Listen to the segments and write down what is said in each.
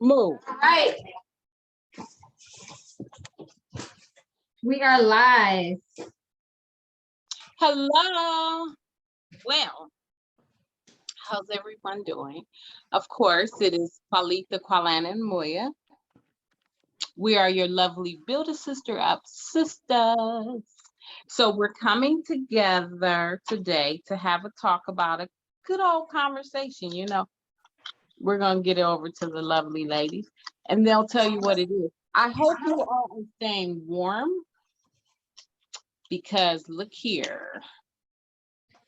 Move. All right. We are live. Hello. Well, how's everyone doing? Of course, it is Qualitha, Qualana, and Moya. We are your lovely Build a Sister Up sisters. So we're coming together today to have a talk about a good old conversation. You know, we're going to get it over to the lovely ladies and they'll tell you what it is. I hope you all are staying warm because look here,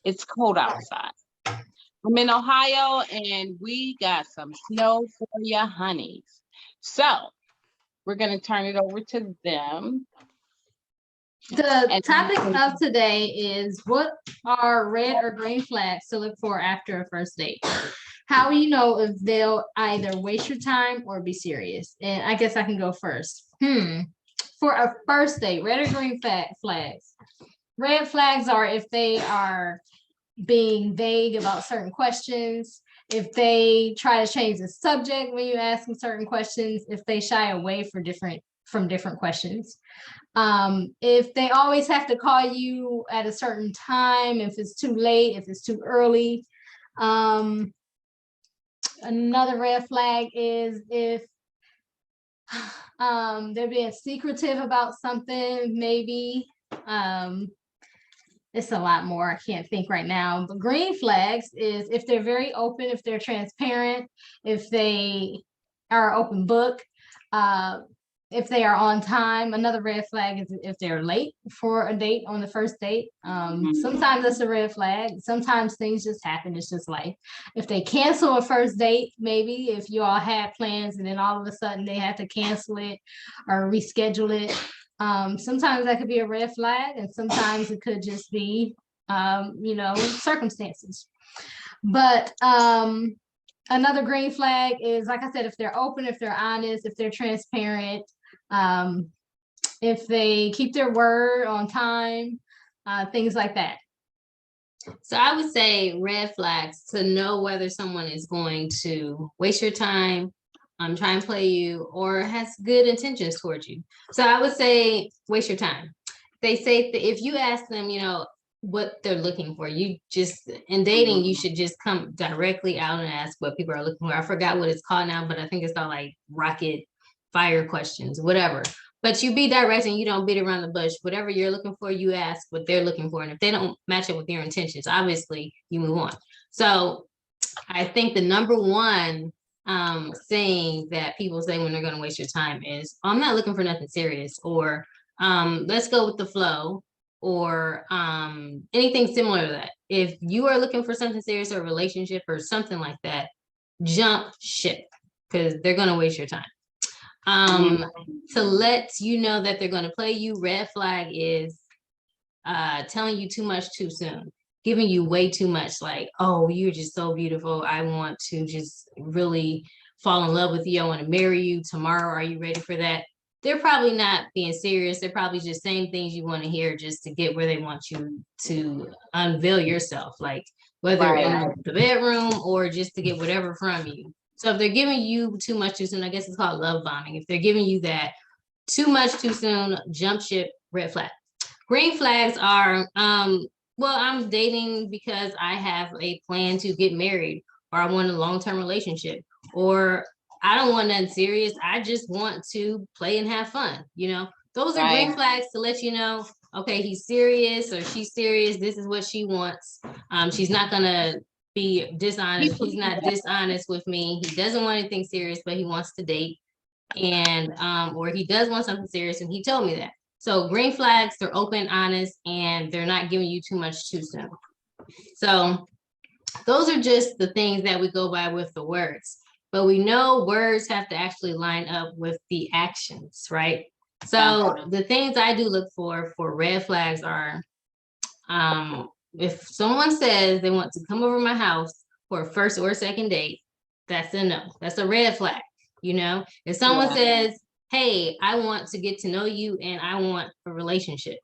it's cold outside. I'm in Ohio and we got some snow for ya honeys. So we're going to turn it over to them. The topic of today is, what are red or green flags to look for after a first date? How will you know if they'll either waste your time or be serious? And I guess I can go first. For a first date, red or green flags? Red flags are if they are being vague about certain questions, if they try to change the subject when you ask them certain questions, if they shy away from different questions, if they always have to call you at a certain time, if it's too late, if it's too early. Another red flag is if they're being secretive about something, maybe. It's a lot more. I can't think right now. But green flags is if they're very open, if they're transparent, if they are an open book, if they are on time. Another red flag is if they're late for a date on the first date. Sometimes that's a red flag. Sometimes things just happen. It's just life. If they cancel a first date, maybe if you all had plans and then all of a sudden they had to cancel it or reschedule it. Sometimes that could be a red flag, and sometimes it could just be, circumstances. But another green flag is, like I said, if they're open, if they're honest, if they're transparent, if they keep their word on time, things like that. So I would say red flags to know whether someone is going to waste your time, try and play you, or has good intentions towards you. So I would say waste your time. They say if you ask them, what they're looking for, you just, in dating, you should just come directly out and ask what people are looking for. I forgot what it's called now, but I think it's called like rocket fire questions, whatever. But you be direct and you don't beat around the bush. Whatever you're looking for, you ask what they're looking for. And if they don't match up with your intentions, obviously you move on. So I think the number one saying that people say when they're going to waste your time is, I'm not looking for nothing serious, or let's go with the flow, or anything similar to that. If you are looking for something serious or a relationship or something like that, jump ship, because they're going to waste your time. To let you know that they're going to play you, red flag is telling you too much too soon, giving you way too much, like, oh, you're just so beautiful, I want to just really fall in love with you, I want to marry you tomorrow, are you ready for that? They're probably not being serious. They're probably just saying things you want to hear just to get where they want you to unveil yourself, like whether in the bedroom or just to get whatever from you. So if they're giving you too much too soon, I guess it's called love bombing. If they're giving you that too much too soon, jump ship, red flag. Green flags are, well, I'm dating because I have a plan to get married, or I want a long-term relationship, or I don't want nothing serious, I just want to play and have fun. Those are green flags to let you know, okay, he's serious or she's serious. This is what she wants. She's not gonna be dishonest. He's not dishonest with me. He doesn't want anything serious, but he wants to date, and or he does want something serious, and he told me that. So green flags, they're open, honest, and they're not giving you too much too soon. So those are just the things that we go by with the words. But we know words have to actually line up with the actions, right? So the things I do look for red flags are, if someone says they want to come over my house for a first or second date, that's a no. That's a red flag. If someone says, hey, I want to get to know you and I want a relationship,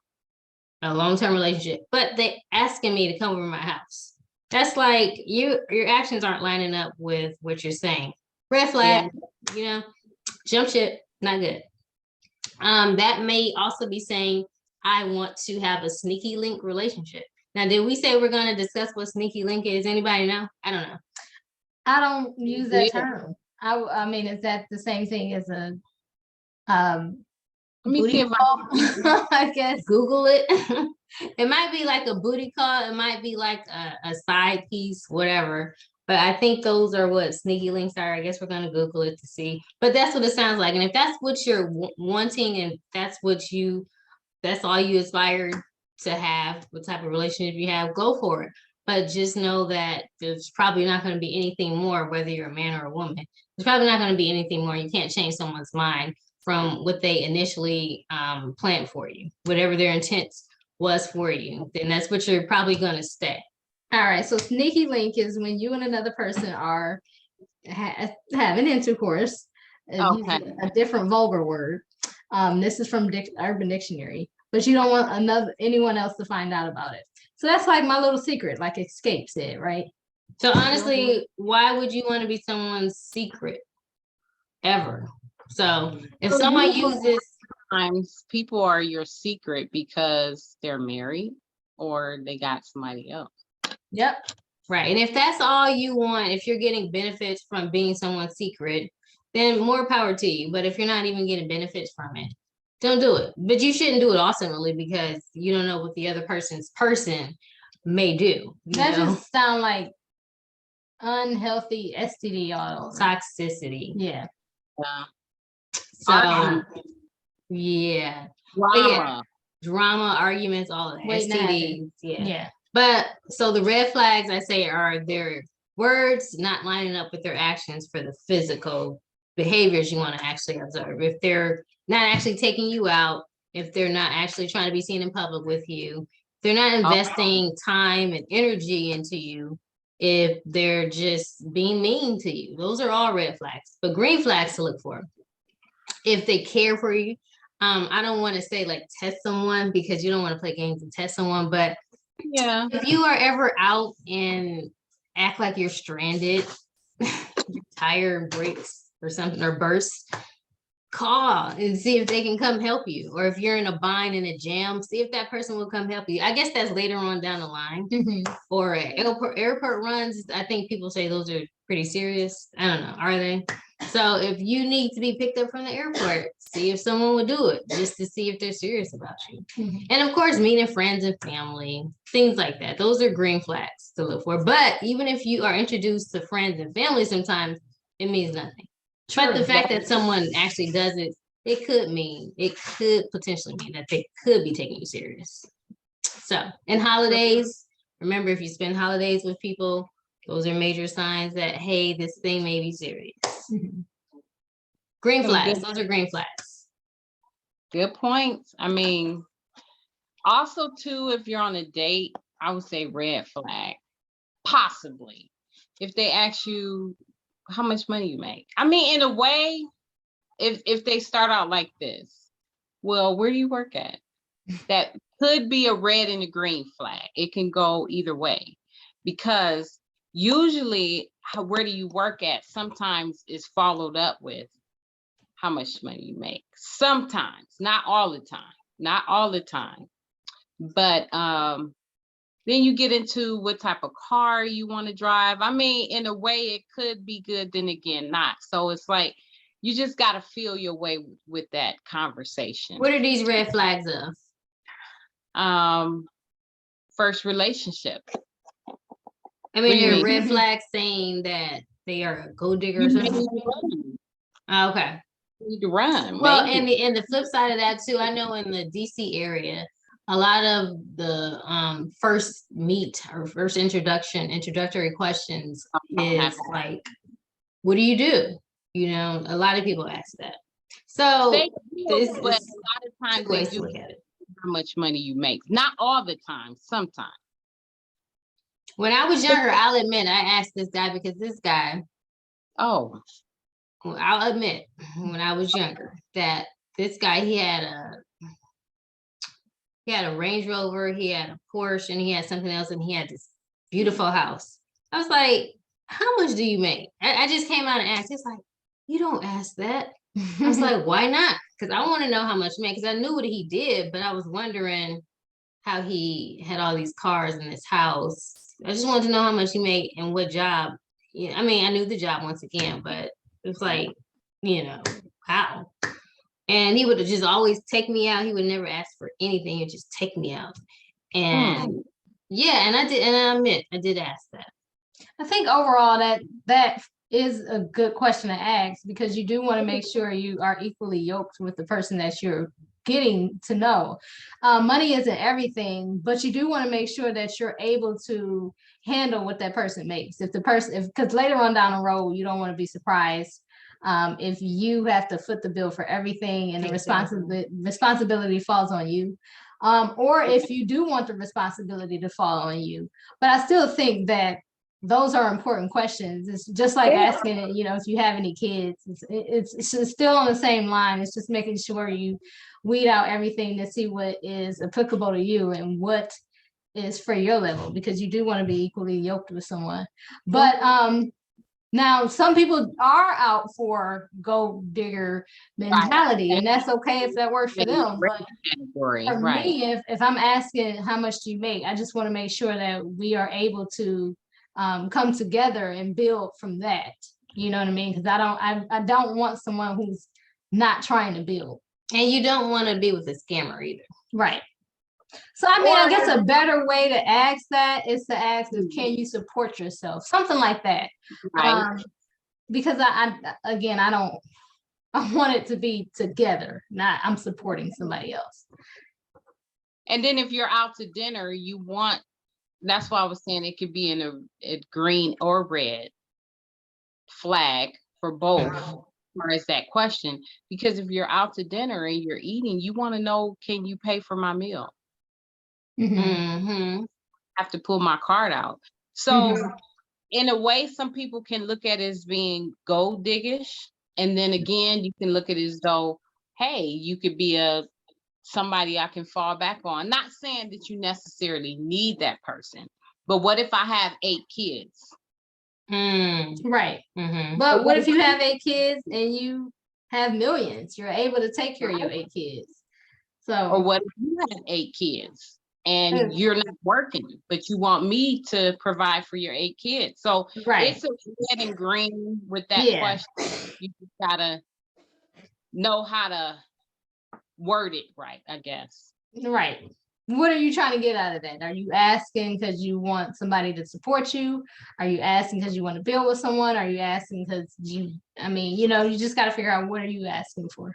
a long-term relationship, but they asking me to come over my house, that's like your actions aren't lining up with what you're saying. red flag, you know, jump ship, not good. That may also be saying, I want to have a sneaky link relationship. Now, did we say we're going to discuss what sneaky link is? Anybody know? I don't know. I don't use that Yeah. term. I mean, is that the same thing as a Let me see booty if call? I guess. Google it. It might be like a booty call. It might be like a side piece, whatever. But I think those are what sneaky links are. I guess we're going to Google it to see. But that's what it sounds like. And if that's what you're wanting and that's all you aspire to have, what type of relationship you have, go for it. But just know that there's probably not going to be anything more, whether you're a man or a woman. There's probably not going to be anything more. You can't change someone's mind from what they initially planned for you. Whatever their intent was for you, then that's what you're probably going to stay. All right. So sneaky link is when you and another person are having intercourse. Using a different vulgar word. This is from Urban Dictionary, but you don't want anyone else to find out about it. So that's like my little secret, like Escape said, right? So honestly, why would you want to be someone's secret ever? So if someone uses, sometimes people are your secret because they're married or they got somebody else. Yep. Right. And if that's all you want, if you're getting benefits from being someone's secret, then more power to you. But if you're not even getting benefits from it, don't do it. But you shouldn't do it ultimately because you don't know what the other person's person may do. That just sound like unhealthy STD all toxicity. Yeah. So yeah. Drama, arguments, all of that. STDs. Yeah. But so the red flags I say are their words not lining up with their actions for the physical behaviors you want to actually observe. If they're not actually taking you out, if they're not actually trying to be seen in public with you, if they're not investing time and energy into you, if they're just being mean to you, those are all red flags. But green flags to look for. If they care for you, I don't want to say like test someone because you don't want to play games and test someone, but yeah, if you are ever out and act like you're stranded, your tire breaks or something or bursts, call and see if they can come help you. Or if you're in a bind in a jam, see if that person will come help you. I guess that's later on down the line. Or airport runs, I think people say those are pretty serious. I don't know, are they? So if you need to be picked up from the airport, see if someone would do it just to see if they're serious about you. And of course, meeting friends and family, things like that. Those are green flags to look for. But even if you are introduced to friends and family, sometimes it means nothing. But the fact that someone actually does it, it could potentially mean that they could be taking you serious. So in holidays, remember, if you spend holidays with people, those are major signs that, hey, this thing may be serious. Green flags, those are green flags. Good points. I mean, also too, if you're on a date, I would say red flag, possibly. If they ask you how much money you make. I mean, in a way, if they start out like this, well, where do you work at? That could be a red and a green flag. It can go either way because usually where do you work at sometimes is followed up with how much money you make. Sometimes, not all the time. But then you get into what type of car you want to drive. I mean, in a way, it could be good, then again, not. So it's like, you just got to feel your way with that conversation. What are these red flags of? First relationship. I mean, they're red flags saying that they are a gold digger or something. Okay. You need to run. Well, and the flip side of that too, I know in the DC area, a lot of the first meet or first introductory questions is like, what do you do? You know, a lot of people ask that. So but a lot of times they do look at it. How much money you make. Not all the time, sometimes. When I was younger, I'll admit I asked this guy because this guy, I'll admit when I was younger that this guy, he had a Range Rover, he had a Porsche, and he had something else, and he had this beautiful house. I was like, how much do you make? I just came out and asked. It's like, you don't ask that. I was like, why not? Because I want to know how much he made, because I knew what he did, but I was wondering how he had all these cars in his house. I just wanted to know how much he made and what job. Yeah, I mean, I knew the job once again, but it was like, how? And he would just always take me out. He would never ask for anything. He would just take me out. And yeah, and I admit, I did ask that. I think overall that is a good question to ask, because you do want to make sure you are equally yoked with the person that you're getting to know. Money isn't everything, but you do want to make sure that you're able to handle what that person makes. If the person, because later on down the road, you don't want to be surprised if you have to foot the bill for everything and the responsibility falls on you. Or if you do want the responsibility to fall on you. But I still think that those are important questions. It's just like asking, if you have any kids. It's still on the same line. It's just making sure you weed out everything to see what is applicable to you and what is for your level, because you do want to be equally yoked with someone. But now some people are out for gold digger mentality, and that's okay if that works for them. But for me, if I'm asking how much do you make, I just want to make sure that we are able to come together and build from that. You know what I mean? Because I don't want someone who's not trying to build. And you don't want to be with a scammer either. Right. So I mean, I guess a better way to ask that is to ask, can you support yourself? Something like that. Right. Because I want it to be together, not I'm supporting somebody else. And then if you're out to dinner, that's why I was saying it could be in a green or red flag for both, as far as that question. Because if you're out to dinner and you're eating, you want to know, can you pay for my meal? I have to pull my card out. So in a way, some people can look at it as being gold diggish. And then again, you can look at it as though, hey, you could be somebody I can fall back on. Not saying that you necessarily need that person, but what if I have 8 kids? Right. But what if you have 8 kids and you have millions? You're able to take care of your 8 kids. Or what if you have 8 kids and you're not working, but you want me to provide for your 8 kids? So it's a red and green with that question. You just gotta know how to word it right, I guess. Right. What are you trying to get out of that? Are you asking because you want somebody to support you? Are you asking because you want to build with someone? Are you asking because you just got to figure out, what are you asking for?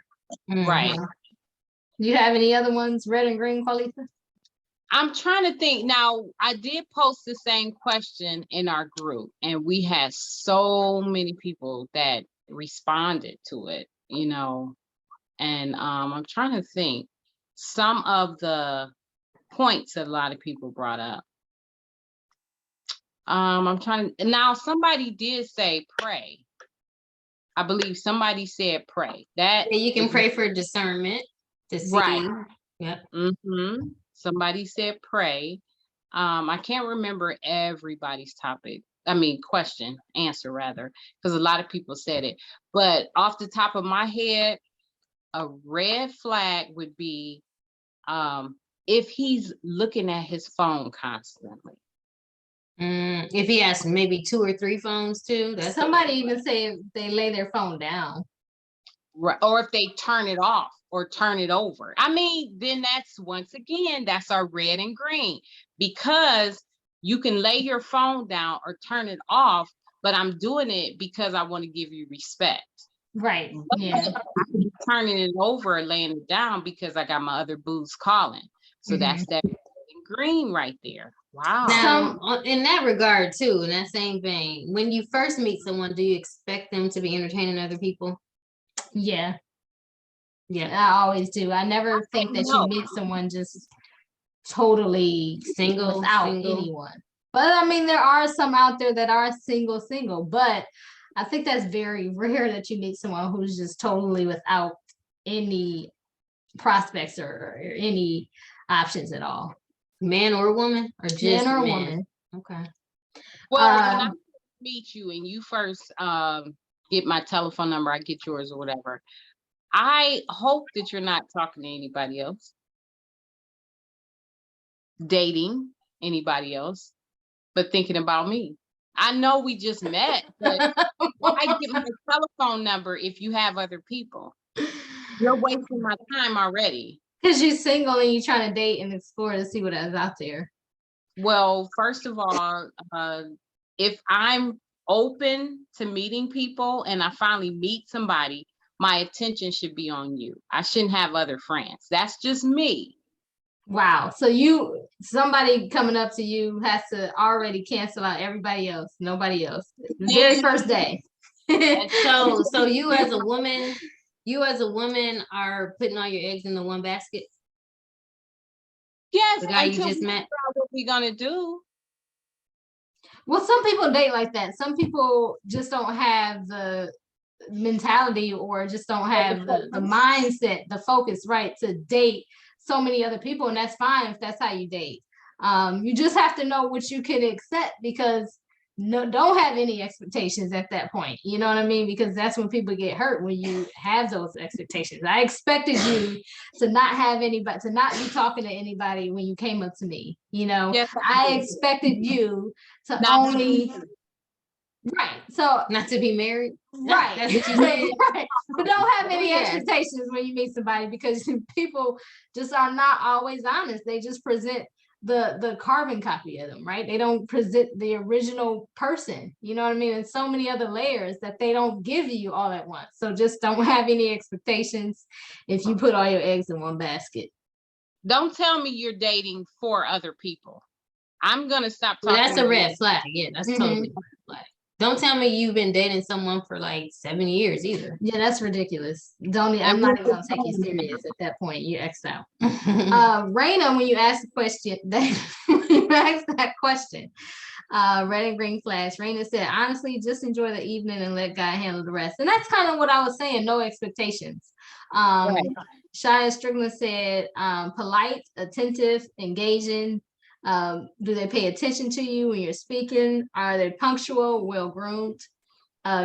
Right. Do you have any other ones, red and green, Qualita? I'm trying to think. Now, I did post the same question in our group, and we had so many people that responded to it, and I'm trying to think some of the points that a lot of people brought up. Now somebody did say pray. I believe somebody said pray. That you can pray for discernment to see. Right. Yep. Somebody said pray. I can't remember everybody's answer rather, because a lot of people said it. But off the top of my head, a red flag would be if he's looking at his phone constantly. If he has maybe 2 or 3 phones too. Somebody even say they lay their phone down. Right. Or if they turn it off or turn it over. I mean, then that's our red and green, because you can lay your phone down or turn it off, but I'm doing it because I want to give you respect. Right. Yeah. I'm turning it over and laying it down because I got my other booze calling. So that's that green right there. Wow. Now, in that regard too, in that same vein, when you first meet someone, do you expect them to be entertaining other people? Yeah. Yeah. I always do. I never think that you meet someone just totally single without anyone. But I mean, there are some out there that are single, but I think that's very rare that you meet someone who's just totally without any prospects or any options at all. Man or woman, or just man or man? Woman. Okay. Well, meet you and you first get my telephone number, I get yours or whatever. I hope that you're not talking to anybody else, dating anybody else, but thinking about me. I know we just met, but why get my telephone number if you have other people? You're wasting my time already. Because you're single and you're trying to date and explore to see what is out there. Well, first of all, if I'm open to meeting people and I finally meet somebody, my attention should be on you. I shouldn't have other friends. That's just me. Wow. So somebody coming up to you has to already cancel out everybody else, nobody else. The very first day. So you as a woman are putting all your eggs in the one basket? Yes, The guy you until just we met? figure out what we're gonna do. Well, some people date like that. Some people just don't have the mentality or just don't have the mindset, the focus, right, to date so many other people, and that's fine if that's how you date. You just have to know what you can accept, because don't have any expectations at that point. You know what I mean? Because that's when people get hurt, when you have those expectations. I expected you to not have anybody, to not be talking to anybody when you came up to me. You know, Yes, I expected you to Not only. Right. So Not to be married? right. That's what you said? Right. But don't have any Yes. expectations when you meet somebody, because people just are not always honest. They just present the carbon copy of them, right? They don't present the original person. You know what I mean? And so many other layers that they don't give you all at once. So just don't have any expectations if you put all your eggs in one basket. Don't tell me you're dating 4 other people. I'm gonna stop Well, talking. that's a red flag. Yeah, that's Mhm. totally a red flag. Don't tell me you've been dating someone for like 7 years either. Yeah, that's ridiculous. I'm not even gonna take you serious at that point. You X'd out. Raina, when you ask the question, when you ask that question, red and green flash, Raina said, honestly, just enjoy the evening and let God handle the rest. And that's kind of what I was saying, no expectations. Right. Shia Strickland said, polite, attentive, engaging. Do they pay attention to you when you're speaking? Are they punctual, well-groomed?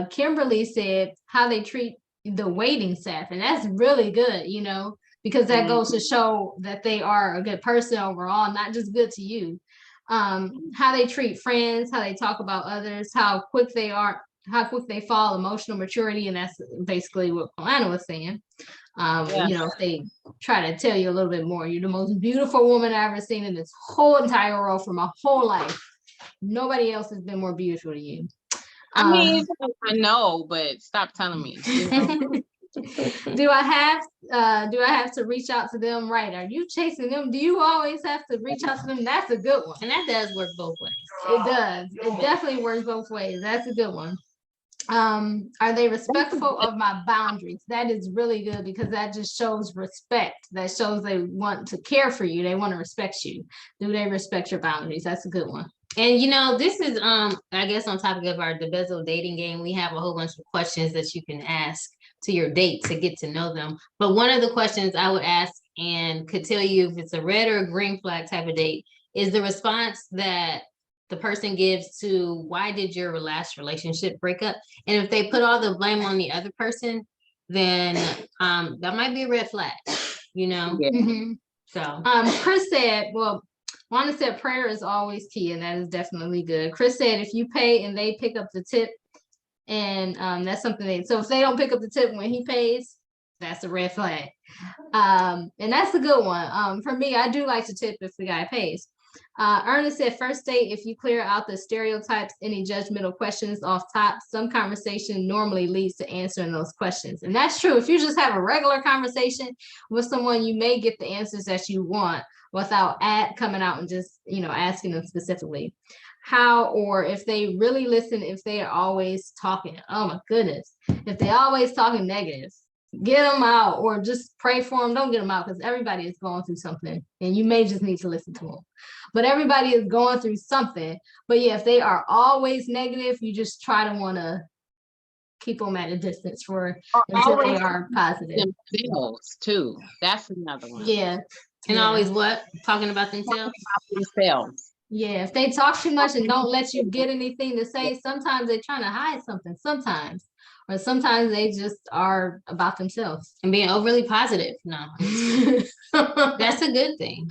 Kimberly said how they treat the waiting staff, and that's really good, you know, because that goes to show that they are a good person overall, not just good to you. How they treat friends, how they talk about others, how quick they fall, emotional maturity, and that's basically what Alana was saying. You know, if they try to tell you a little bit more, you're the most beautiful woman I've ever seen in this whole entire world for my whole life. Nobody else has been more beautiful to you. I mean, I know, but stop telling me. You know? Do I have to reach out to them? Right. Are you chasing them? Do you always have to reach out to them? That's a good one. And that does work both ways. It does. It definitely works both ways. That's a good one. Are they respectful of my boundaries? That is really good, because that just shows respect. That shows they want to care for you. They want to respect you. Do they respect your boundaries? That's a good one. And you know, this is I guess on topic of our DeBezel dating game, we have a whole bunch of questions that you can ask to your date to get to know them. But one of the questions I would ask, and could tell you if it's a red or a green flag type of date, is the response that the person gives to why did your last relationship break up? And if they put all the blame on the other person, then that might be a red flag, you know? Mhm. So Chris said, well, Wanda said prayer is always key, and that is definitely good. Chris said if you pay and they pick up the tip, and that's something so if they don't pick up the tip when he pays, that's a red flag. And that's a good one. For me, I do like to tip if the guy pays. Ernest said, first date, if you clear out the stereotypes, any judgmental questions off top, some conversation normally leads to answering those questions. And that's true. If you just have a regular conversation with someone, you may get the answers that you want without coming out and just, you know, asking them specifically. Or if they really listen, if they are always talking, oh my goodness, if they're always talking negative, get them out, or just pray for them. Don't get them out, because everybody is going through something, and you may just need to listen to them. But everybody is going through something. But yeah, if they are always negative, you just try to want to keep them at a distance until they are positive. Themselves too. That's another one. Yeah. and always what? Talking about themselves? Themselves. Yeah, if they talk too much and don't let you get anything to say, sometimes they're trying to hide something. Sometimes, or sometimes they just are about themselves. And being overly positive. No, that's a good thing.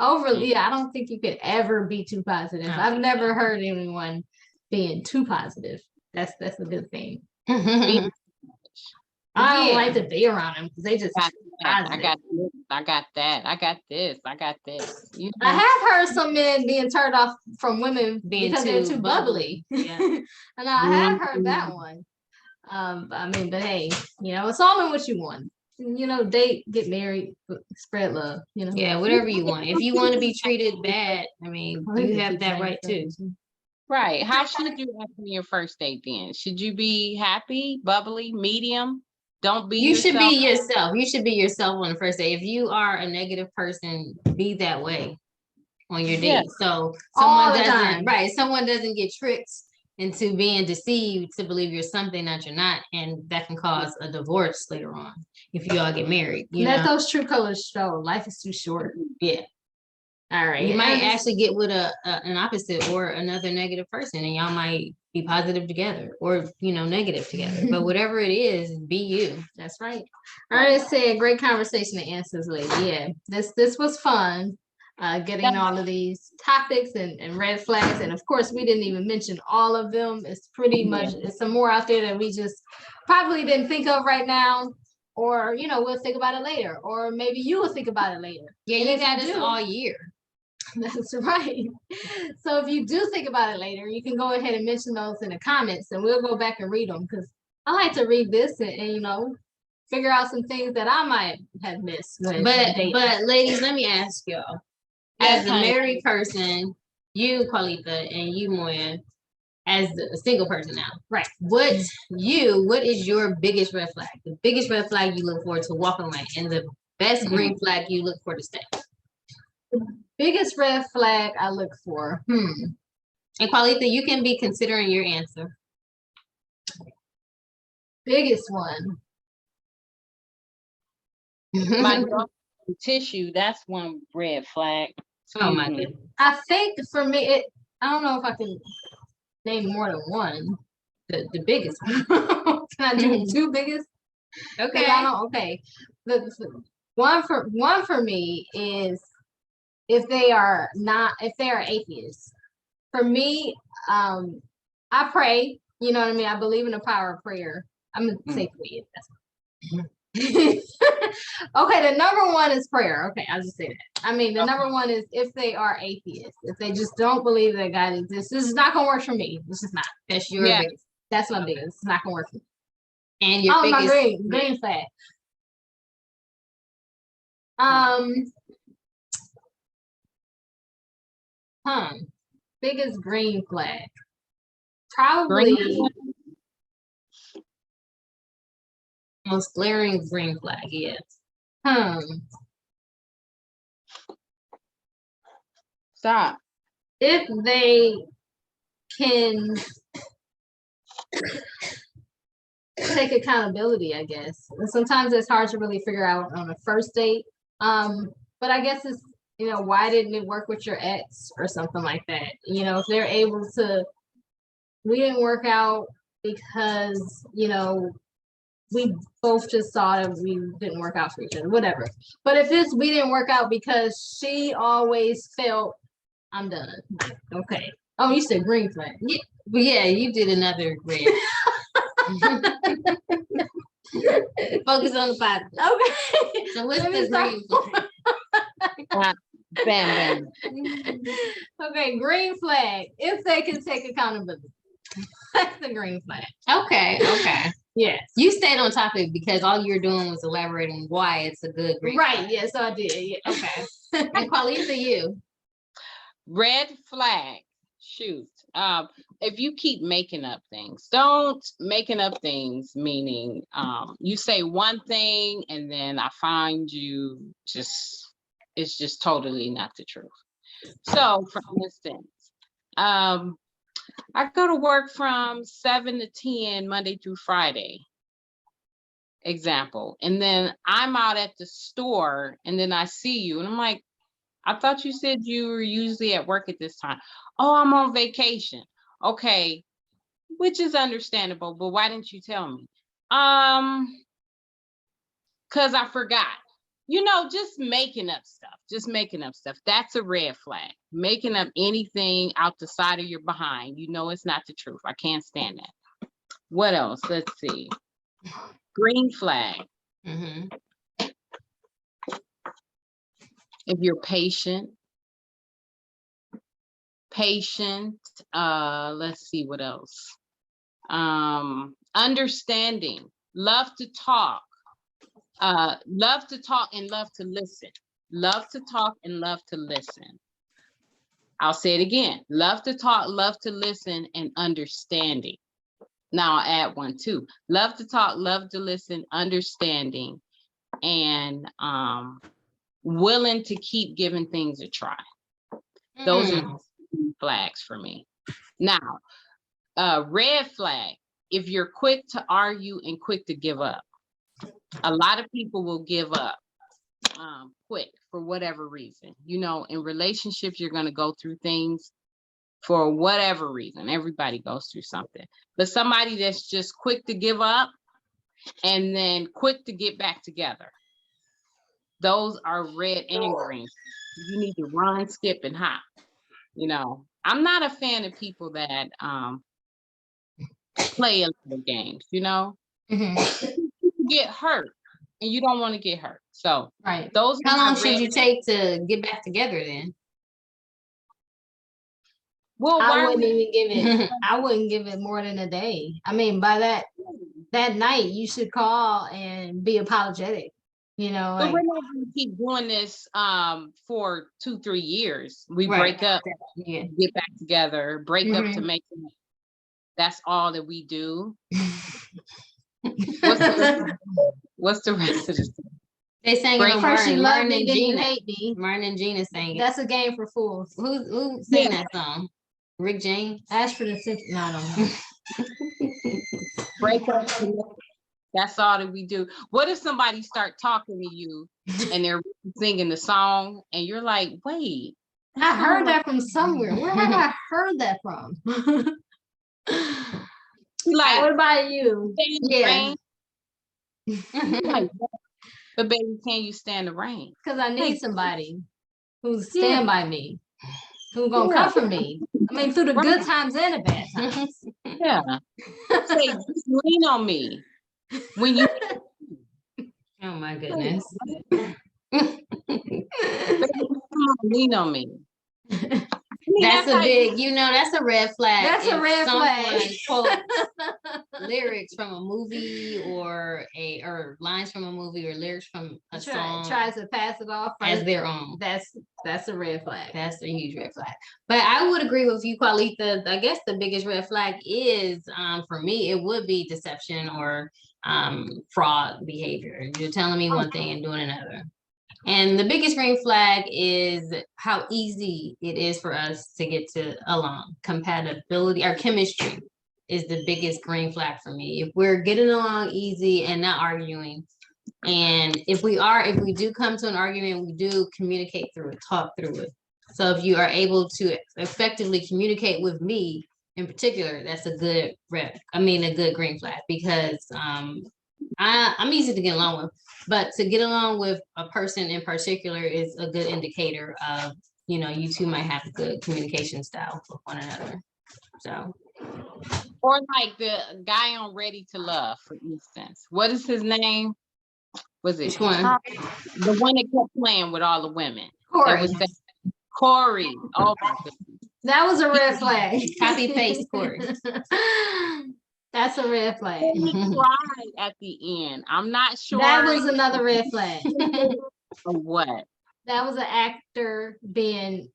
Overly, yeah, I don't think you could ever be too positive. I don't I've think never heard anyone being too positive. That's a good thing. I don't like to be around them because they just I positive. got this, I got that, I got this, I got this. You I know? have heard some men being turned off from women Being because they're too too bubbly. Yeah. And I have heard that one. I mean, but hey, it's all in what you want. Date, get married, spread love. Yeah, whatever you want. If you want to be treated bad, I mean, you have that right too. Right. How should you act on your first date then? Should you be happy, bubbly, medium? Don't be You should yourself. be yourself. You should be yourself on the first date. If you are a negative person, be that way on your date. Yeah. So All someone the doesn't, time. right? Someone doesn't get tricked into being deceived to believe you're something that you're not, and that can cause a divorce later on if you all get married. Let those true colors show. Life is too short. Yeah. All right. You might actually get with an opposite or another negative person, and y'all might be positive together or negative together. But whatever it is, be you. That's right. All right, said great conversation and answers, lady. Yeah, this was fun. Getting all of these topics and red flags, and of course, we didn't even mention all of them. It's pretty much it's some more out there that we just probably didn't think of right now, or we'll think about it later, or maybe you will think about it later. Yeah, And you if got do, this all year. That's right. So if you do think about it later, you can go ahead and mention those in the comments, and we'll go back and read them because I like to read this and figure out some things that I might have missed. But ladies, let me ask y'all, as a married person, you Qualita and you Moya, as a single person now, right? What is your biggest red flag? The biggest red flag you look for to walk away, and the best green flag you look for to stay. Biggest red flag I look for. And Qualita, you can be considering your answer. Biggest one. My tissue, that's one red flag. Oh my goodness. I think for me, I don't know if I can name more than one. The biggest one. Can I do two biggest? Okay. Okay. One for me is if they are atheists. For me, I pray. You know what I mean? I believe in the power of prayer. I'm gonna say prayer. Okay, the number one is prayer. Okay, I'll just say that. I mean, the number one is if they are atheists, if they just don't believe that God exists. This is not gonna work for me. This is not. That's your biggest. That's my biggest. It's not gonna work for me. And your biggest my green flag. Biggest green flag. Probably most glaring green flag, yes. Stop. If they can take accountability, I guess. And sometimes it's hard to really figure out on a first date. But I guess it's, why didn't it work with your ex or something like that? If they're able to, we didn't work out because, we both just saw that we didn't work out for each other, whatever. But if we didn't work out because she always felt, I'm done. Okay. Oh, you said green flag. Yeah, you did another red. Focus on the positive. Okay. So what's the green flag? Bam, Okay, green flag. If they can take accountability. That's the green flag. Okay. Yes. You stayed on topic because all you're doing was elaborating why it's a good green right. flag. Yes, I did. Yeah. Okay. And Qualita, you. Red flag. Shoot. If you keep making up things, don't making up things, meaning you say one thing and then I find you it's just totally not the truth. So for instance, I go to work from 7 to 10 Monday through Friday, example, and then I'm out at the store and then I see you and I'm like, I thought you said you were usually at work at this time. Oh, I'm on vacation. Okay, which is understandable, but why didn't you tell me? Because I forgot. You know, just making up stuff. Just making up stuff. That's a red flag. Making up anything out the side of your behind. You know it's not the truth. I can't stand that. What else? Let's see. Green flag. Mhm. If you're patient, let's see what else. Understanding, love to talk and love to listen. Love to talk and love to listen. I'll say it again. Love to talk, love to listen, and understanding. Now I'll add one too. Love to talk, love to listen, understanding, and willing to keep giving things a try. Those are flags for me. Now, red flag, if you're quick to argue and quick to give up. A lot of people will give up quick for whatever reason. You know, in relationships, you're going to go through things for whatever reason. Everybody goes through something. But somebody that's just quick to give up and then quick to get back together. Those are red and green. You need to run, skip, and hop. You know, I'm not a fan of people that play a lot of games, you know? Mhm. You get hurt and you don't want to get hurt. So Right. those How are long my should you red- take to get back together then? Well, I why wouldn't would even give it, I wouldn't give it more than a day. I mean, by that night, you should call and be apologetic. You know, but like, we're not gonna keep doing this for 2-3 years. We Right. break up, Yeah. get back together, break up to Mhm. make it. That's all that we do. What's the rest of the They sang it Break- on first you Martin, love Martin me, and then you Gina. hate me. Martin and Gina sang it. That's a game for fools. Who sang Yeah. that song? Rick James. Ashford and Simpson. No, I don't know. break up to make it. That's all that we do. What if somebody start talking to you and they're singing the song and you're like, wait, I heard that from somewhere. Where have I heard that from? like, What about you? stand the Yeah. rain? Like, but baby, can you stand the rain? Because I need Like, somebody who's Yeah. stand by me, who's gonna Yeah. comfort me. I mean, through the good Right. times and the bad times. Yeah. Say, just lean on me when you Oh my goodness. baby, come on, lean on me. I mean, That's a how you- big, that's a red flag. That's a If red flag. someone quotes lyrics from a movie or lines from a movie or lyrics from a song Tries to pass it off as first. their own. That's a red flag. That's a huge red flag. But I would agree with you, Qualita. I guess the biggest red flag is, for me, it would be deception or fraud behavior. You're telling me one thing and doing another. And the biggest green flag is how easy it is for us to get to along. Compatibility, our chemistry is the biggest green flag for me. If we're getting along easy and not arguing, and if we do come to an argument, we do communicate through it, talk through it. So if you are able to effectively communicate with me in particular, that's a good a good green flag, because I'm easy to get along with, but to get along with a person in particular is a good indicator of, you two might have a good communication style with one another. So, or like the guy on Ready to Love, for instance. What is his name? Was it which one? the one that kept playing with all the women? That Corey. was Corey. Oh my goodness. That was a red flag. Copy paste Corey. That's a red flag. He cried at the end. I'm not sure. That was another red flag. or what. That was an actor being.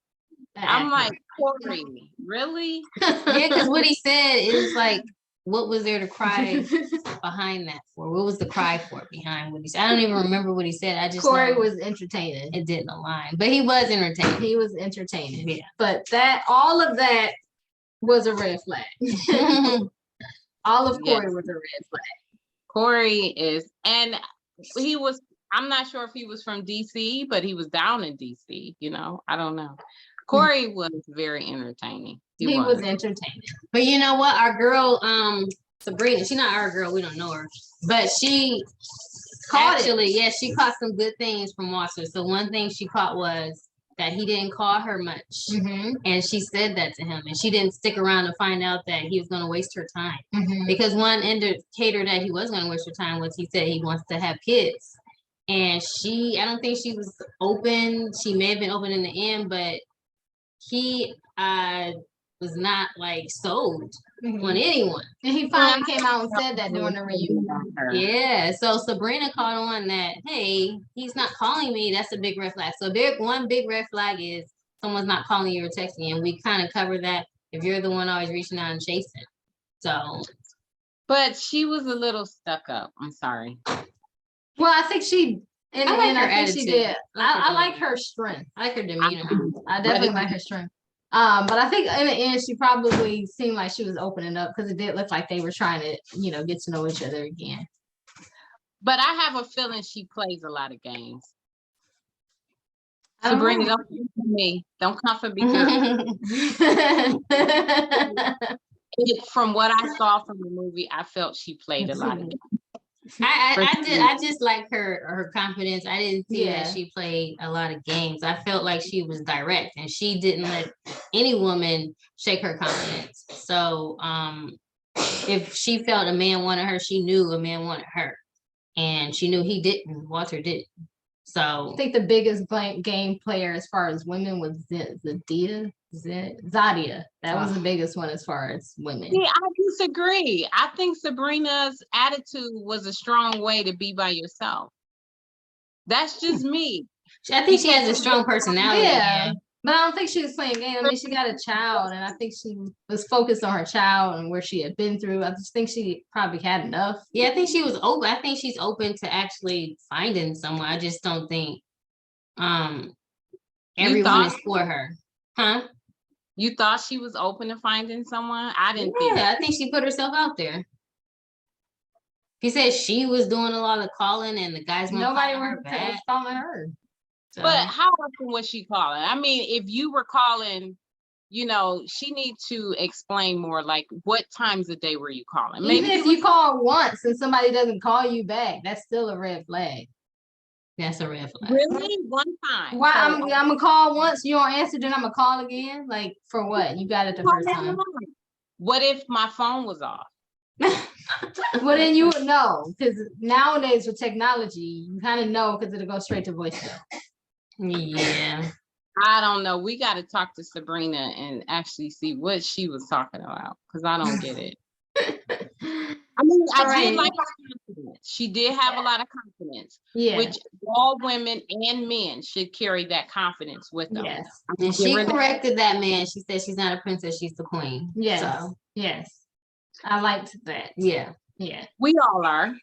I'm like, Corey, really? Yeah, because what he said is like, what was there to cry behind that for? What was the cry for behind what he said? I don't even remember what he said. I just Corey know was entertaining. it didn't align, but he was entertaining. He was entertaining. Yeah. But all of that was a red flag. All of Corey was a red flag. Corey is, and he was I'm not sure if he was from DC, but he was down in DC, I don't know. Corey was very entertaining. He was entertaining. But you know what? Our girl, Sabrina, she's not our girl, we don't know her. But she she caught some good things from Walter. So one thing she caught was that he didn't call her much. And she said that to him. And she didn't stick around to find out that he was going to waste her time. Because one indicator that he was going to waste her time was he said he wants to have kids. And I don't think she was open. She may have been open in the end, but he was not like sold on anyone. And he finally came out and said that during the reunion. Yeah, so Sabrina caught on that, hey, he's not calling me. That's a big red flag. So one big red flag is someone's not calling you or texting you. And we kind of covered that if you're the one always reaching out and chasing. So. But she was a little stuck up. I'm sorry. Well, I think she in the end, I think she did. I like her strength. I like her demeanor. I definitely like her strength. But I think in the end, she probably seemed like she was opening up because it did look like they were trying to, get to know each other again. But I have a feeling she plays a lot of games. Sabrina, don't come for me. Don't come for me. From what I saw from the movie, I felt she played a lot of games. I just like her confidence. I didn't see that she played a lot of games. I felt like she was direct and she didn't let any woman shake her confidence. So if she felt a man wanted her, she knew a man wanted her. And she knew he didn't. Walter didn't. So I think the biggest game player as far as women was Zadia. That was the biggest one as far as women. Yeah, I disagree. I think Sabrina's attitude was a strong way to be by yourself. That's just me. I think she has a strong personality. Yeah. But I don't think she was playing games. I mean, she got a child, and I think she was focused on her child and where she had been through. I just think she probably had enough. Yeah, I think she was open. I think she's open to actually finding someone. I just don't think everyone is for her. Huh? You thought she was open to finding someone? I didn't think. Yeah, I think she put herself out there. He said she was doing a lot of calling and the guys weren't Nobody calling was calling her. So. But how often was she calling? I mean, if you were calling, she needs to explain more, like what times a day were you calling? Maybe even if you call once and somebody doesn't call you back, that's still a red flag. That's a red flag. Really? One time? Why? I'm gonna call once, you don't answer, then I'm gonna call again? Like, for what? You got it the first time. What if my phone was off? Well, then you would know, because nowadays with technology, you kind of know because it'll go straight to voicemail. Yeah. I don't know. We got to talk to Sabrina and actually see what she was talking about, because I don't get it. I mean, I did like her confidence. She did have a lot of confidence, which all women and men should carry that confidence with them. Yes. And she corrected that man. She said she's not a princess, she's the queen. Yes. So. Yes. I liked that. Yeah. Yeah. We all are.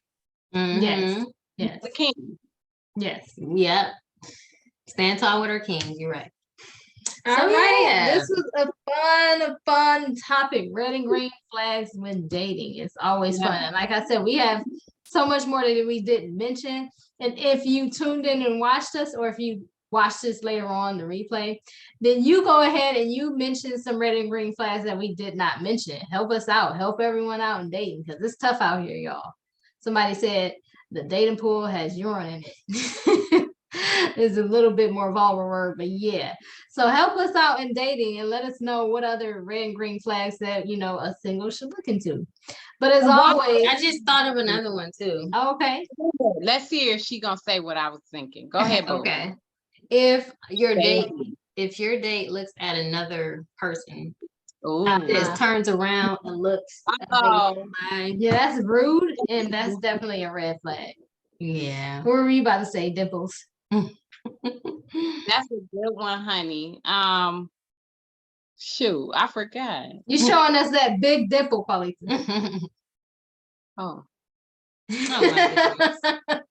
Mm-hmm. Yes. Yes. The king. Yes. Yep. Stand tall with her kings. You're right. All right. This was a fun topic. Red and green flags when dating. It's always fun. And like I said, we have so much more that we didn't mention. And if you tuned in and watched us, or if you watch this later on the replay, then you go ahead and you mention some red and green flags that we did not mention. Help us out. Help everyone out in dating, because it's tough out here, y'all. Somebody said the dating pool has urine in it. Is a little bit more vulgar word, but yeah. So help us out in dating and let us know what other red and green flags that a single should look into. But as always, I just thought of another one too. Okay. Let's see if she gonna say what I was thinking. Go ahead, boo. Okay. If your date looks at another person, just turns around and looks. Yeah, that's rude, and that's definitely a red flag. Yeah. What were you about to say, Dimples? That's a good one, honey. Shoot, I forgot. You're showing us that big dimple, Polly. Oh my goodness.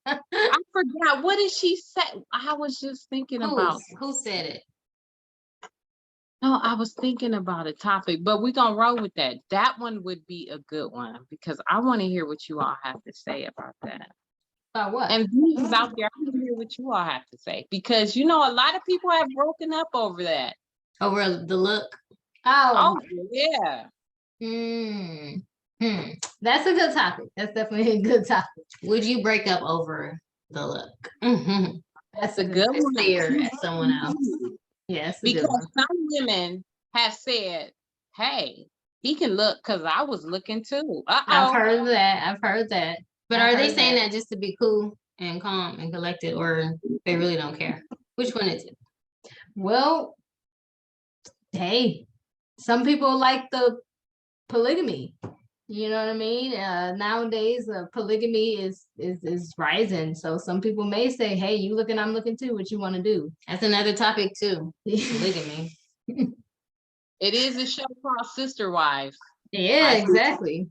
I forgot. What did she say? I was just thinking about. Who said it? No, I was thinking about a topic, but we're gonna roll with that. That one would be a good one, because I want to hear what you all have to say about that. About what? And viewers out there, I want to hear what you all have to say, because a lot of people have broken up over that. Over the look. Oh, Oh yeah. That's a good topic. That's definitely a good topic. Would you break up over the look? That's A good one. Stare at someone else. Yes, a good Because one. some women have said, hey, he can look because I was looking too. I've Uh-oh. heard that. I've heard that. But I've are they heard saying that just to be cool and calm and collected, or they really don't care? Which one is it? Well, hey, some people like the polygamy. You know what I mean? Nowadays, polygamy is rising. So some people may say, "Hey, you looking? I'm looking too. What you want to do?" That's another topic too. Polygamy. It is a show called Sister Wives. Yeah, exactly.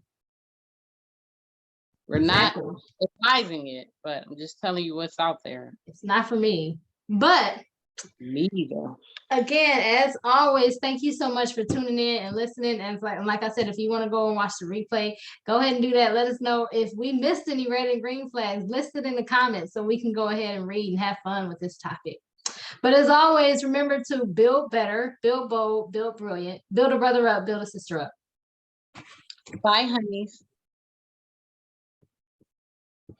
We're not Exactly. advising it, but I'm just telling you what's out there. It's not for me, but Me either. again, as always, thank you so much for tuning in and listening. And like I said, if you want to go and watch the replay, go ahead and do that. Let us know if we missed any red and green flags. List it in the comments so we can go ahead and read and have fun with this topic. But as always, remember to build better, build bold, build brilliant, build a brother up, build a sister up. Bye, honeys.